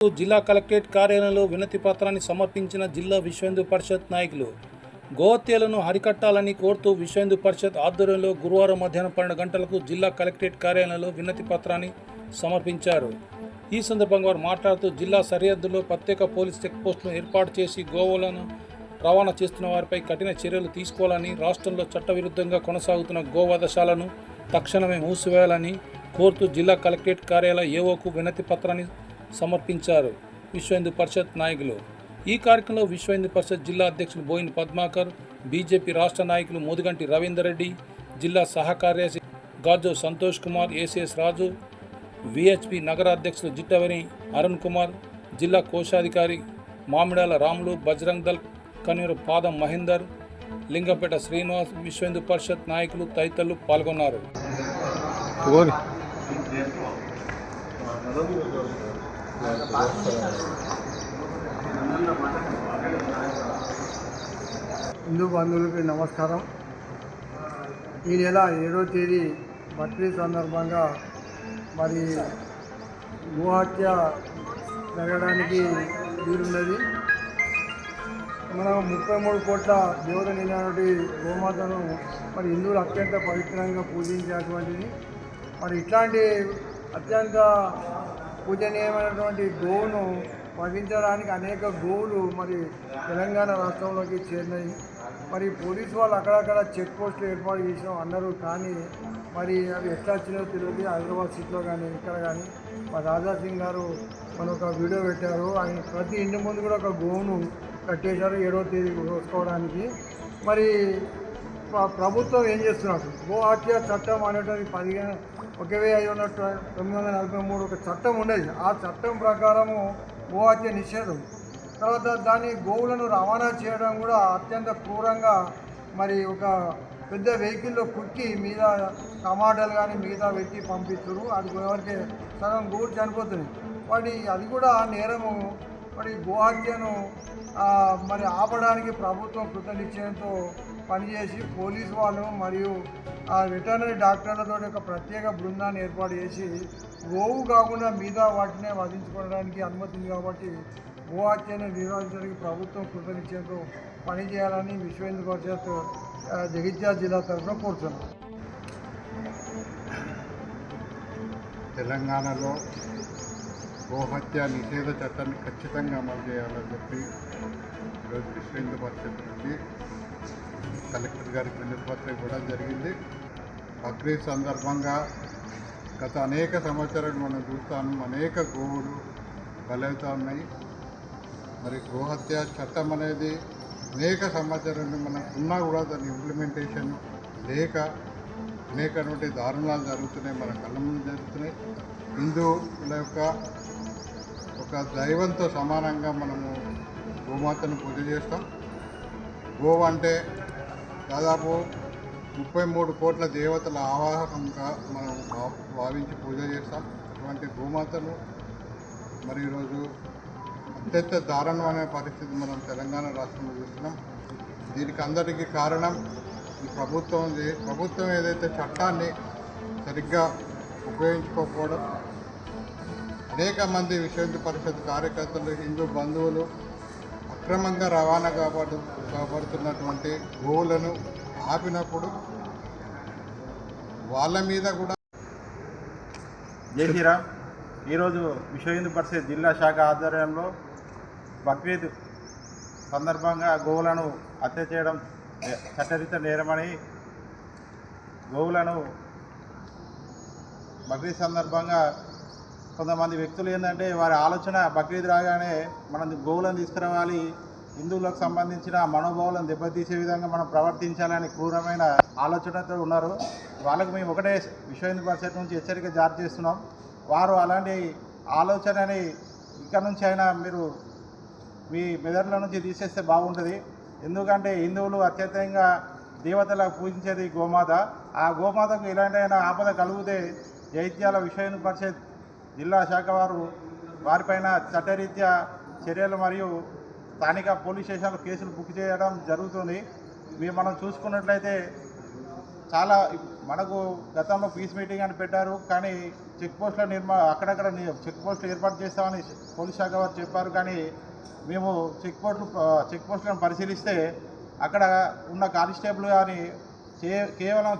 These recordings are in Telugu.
జిల్లా కలెక్టరేట్ కార్యాలయంలో వినతి పత్రాన్ని సమర్పించిన జిల్లా విశ్వ హిందూ పరిషత్ నాయకులు గోహత్యలను అరికట్టాలని కోరుతూ విశ్వ హిందూ పరిషత్ ఆధ్వర్యంలో గురువారం మధ్యాహ్నం 12 గంటలకు జిల్లా కలెక్టరేట్ కార్యాలయంలో వినతి పత్రాన్ని సమర్పించారు. ఈ సందర్భంగా వారు మాట్లాడుతూ జిల్లా సరిహద్దులో ప్రత్యేక పోలీస్ చెక్పోస్టులను ఏర్పాటు చేసి గోవులను రవాణా చేస్తున్న వారిపై కఠిన చర్యలు తీసుకోవాలని, రాష్ట్రంలో చట్టవిరుద్ధంగా కొనసాగుతున్న గోవధశాలను తక్షణమే మూసివేయాలని కోరుతూ జిల్లా కలెక్టరేట్ కార్యాలయ ఏఓకు వినతి పత్రాన్ని సమర్పించారు విశ్వ హిందూ పరిషత్ నాయకులు. ఈ కార్యక్రమంలో విశ్వ హిందూ పరిషత్ జిల్లా అధ్యక్షులు బోయిన పద్మాకర్, బీజేపీ రాష్ట్ర నాయకులు మోదిగంటి రవీందర్ రెడ్డి, జిల్లా సహకార్యదర్శి గాజో సంతోష్ కుమార్, ఏసీఎస్ రాజు, విహెచ్పి నగర అధ్యక్షులు జిట్టవని అరుణ్ కుమార్, జిల్లా కోశాధికారి మామిడాల రాములు, బజరంగ్ దళ్ కన్వీనర్ పాదం మహేందర్, లింగంపేట శ్రీనివాస్, విశ్వ హిందూ పరిషత్ నాయకులు తదితరులు పాల్గొన్నారు. హిందూ బంధువులకి నమస్కారం. ఈ నెల 7వ తేదీ బక్రీద్ సందర్భంగా మరి గోహత్య జరగడానికి వీలున్నది. మనం 33 కోట్ల దేవతనైనటువంటి గోమాతను మరి హిందువులు అత్యంత పవిత్రంగా పూజించేటువంటిది. మరి ఇట్లాంటి అత్యంత పూజనీయమైనటువంటి గోవును వధించడానికి అనేక గోవులు మరి తెలంగాణ రాష్ట్రంలోకి చేరినాయి. మరి పోలీసు వాళ్ళు అక్కడక్కడ చెక్ పోస్టులు ఏర్పాటు చేసినాం అన్నారు, కానీ మరి అవి ఎట్లా వచ్చినాయో తెలియదు. హైదరాబాద్ సిటీలో కానీ ఇక్కడ కానీ మా రాజాసింగ్ గారు మన ఒక వీడియో పెట్టారు. ఆయన ప్రతి ఇంటి ముందు కూడా ఒక గోవును కట్టేశారు 7వ తేదీ కోసుకోవడానికి. మరి ప్రభుత్వం ఏం చేస్తున్నారు? గో హత్య చట్టం అనేటువంటి 1943 ఒక చట్టం ఉండేది. ఆ చట్టం ప్రకారము గో హత్య నిషేధం. తర్వాత దాన్ని గోవులను రవాణా చేయడం కూడా అత్యంత క్రూరంగా మరి ఒక పెద్ద వెహికల్లో కుక్కి మీద టమాటాలు కానీ మిగతా వ్యక్తి పంపిస్తారు. అది ఎవరికి సగం గోవులు చనిపోతుంది. అది కూడా నేరము. మరి గోహత్యను మరి ఆపడానికి ప్రభుత్వం కృతనిశ్చయంతో పనిచేసి పోలీసు వాళ్ళు మరియు వెటర్నరీ డాక్టర్లతో ఒక ప్రత్యేక బృందాన్ని ఏర్పాటు చేసి గోవు కాకుండా మిగతా వాటినే వధించుకోవడానికి అనుమతింది. కాబట్టి గోహత్యను నిర్వహించడానికి ప్రభుత్వం కృతనిశ్చయంతో పనిచేయాలని విశ్వ హిందూ పరిషత్ జగిత్యాల జిల్లా తరఫున కోరుతున్నాం. తెలంగాణలో గోహత్య నిషేధ చట్టాన్ని ఖచ్చితంగా అమలు చేయాలని చెప్పి ఈరోజు విశ్వ హిందూ పరిషత్ నుండి కలెక్టర్ గారికి వినతి పత్రం ఇవ్వడం జరిగింది. బక్రీద్ సందర్భంగా గత అనేక సంవత్సరాలు మనం చూస్తాము, అనేక గోవులు బలవుతూ ఉన్నాయి. మరి గోహత్య చట్టం అనేది అనేక సంవత్సరాలు మనకు ఉన్నా కూడా దాని ఇంప్లిమెంటేషన్ లేక అనేకటువంటి దారుణాలు జరుగుతున్నాయి, మన కళ్ళ ముందు జరుగుతున్నాయి. హిందువుల యొక్క ఒక దైవంతో సమానంగా మనము గోమాతను పూజ చేస్తాం. గోవు అంటే దాదాపు 33 కోట్ల దేవతల ఆవాహకంగా మనం భావించి పూజ చేస్తాం. అటువంటి గోమాతను మరి ఈరోజు అత్యంత దారుణమైన పరిస్థితి మనం తెలంగాణ రాష్ట్రంలో చూస్తున్నాం. దీనికి అందరికీ కారణం ఈ ప్రభుత్వం ఏదైతే చట్టాన్ని సరిగ్గా ఉపయోగించుకోకపోవడం, అనేక మంది విశ్వ హిందూ పరిషత్ కార్యకర్తలు, హిందూ బంధువులు అక్రమంగా రవాణా కాబడుతున్నటువంటి గోవులను ఆపినప్పుడు వాళ్ళ మీద కూడా. జై శ్రీరామ్. ఈరోజు విశ్వ హిందూ పరిషత్ జిల్లా శాఖ ఆధ్వర్యంలో బక్రీద్ సందర్భంగా గోవులను హత్య చేయడం చట్టరీత్యా నేరమని, గోవులను బక్రీద్ సందర్భంగా కొంతమంది వ్యక్తులు ఏంటంటే వారి ఆలోచన బక్రీద్ రాగానే మనం గోవులను తీసుకురావాలి, హిందువులకు సంబంధించిన మనోభావాలను దెబ్బతీసే విధంగా మనం ప్రవర్తించాలని క్రూరమైన ఆలోచనతో ఉన్నారు. వాళ్ళకు మేము ఒకటే విశ్వ హిందూ పరిషత్ నుంచి హెచ్చరిక జారీ చేస్తున్నాం. వారు అలాంటి ఆలోచనని ఇక్కడ నుంచి అయినా మీరు మీ మెదడుల నుంచి తీసేస్తే బాగుంటుంది. ఎందుకంటే హిందువులు అత్యధికంగా దేవతలకు పూజించేది గోమాత. ఆ గోమాతకు ఇలాంటి ఆపద కలిగితే జగిత్యాల విశ్వ హిందూ పరిషత్ జిల్లా శాఖ వారిపైన చట్టరీత్యా చర్యలు మరియు స్థానిక పోలీస్ స్టేషన్లో కేసులు బుక్ చేయడం జరుగుతుంది. మనం చూసుకున్నట్లయితే చాలా మనకు గతంలో పీస్ మీటింగ్ అని పెట్టారు, కానీ చెక్ పోస్టుల అక్కడక్కడ చెక్ పోస్టులు ఏర్పాటు చేస్తామని పోలీస్ శాఖ వారు చెప్పారు. కానీ మేము చెక్ పోస్టులను పరిశీలిస్తే అక్కడ ఉన్న కానిస్టేబుల్ కానీ కేవలం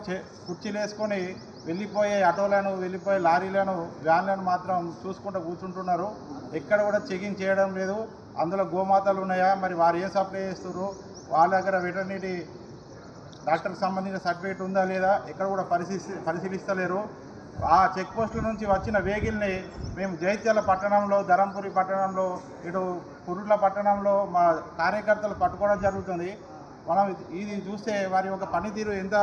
కుర్చీలు వేసుకొని వెళ్ళిపోయే ఆటోలను, వెళ్ళిపోయే లారీలను, వ్యాన్లను మాత్రం చూసుకుంటూ కూర్చుంటున్నారు. ఎక్కడ కూడా చెకింగ్ చేయడం లేదు. అందులో గోమాతలు ఉన్నాయా, మరి వారు ఏం సప్లై చేస్తున్నారు, వాళ్ళ దగ్గర వెటర్నరీ డాక్టర్కి సంబంధించిన సర్టిఫికేట్ ఉందా లేదా ఎక్కడ కూడా పరిశీలిస్తలేరు. ఆ చెక్ పోస్టుల నుంచి వచ్చిన వెహికల్ని మేము జైత్యాల పట్టణంలో, ధరంపురి పట్టణంలో, ఇటు కురుట్ల పట్టణంలో మా కార్యకర్తలు పట్టుకోవడం జరుగుతుంది. మనం ఇది చూస్తే వారి యొక్క పనితీరు ఎంత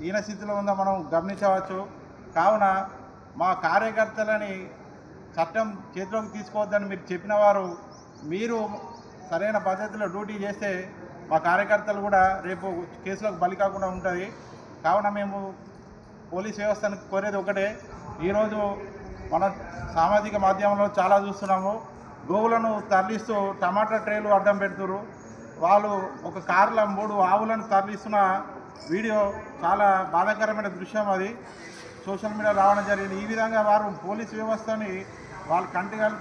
హీనస్థితిలో ఉందో మనం గమనించవచ్చు. కావున మా కార్యకర్తలని చట్టం చేతిలోకి తీసుకోవద్దని మీరు చెప్పిన వారు, మీరు సరైన పద్ధతిలో డ్యూటీ చేస్తే మా కార్యకర్తలు కూడా రేపు కేసులకు బలి కాకుండా ఉంటుంది. కావున మేము పోలీస్ వ్యవస్థను కోరేది ఒకటే. ఈరోజు మన సామాజిక మాధ్యమంలో చాలా చూస్తున్నాము, గోవులను తరలిస్తూ టమాటా ట్రేలు అడ్డం పెడుతున్నారు. వాళ్ళు ఒక కారులో 3 ఆవులను తరలిస్తున్న వీడియో చాలా బాధాకరమైన దృశ్యం. అది సోషల్ మీడియా రావడం జరిగింది. ఈ విధంగా వారు పోలీస్ వ్యవస్థని వాళ్ళు కంటి కలిపి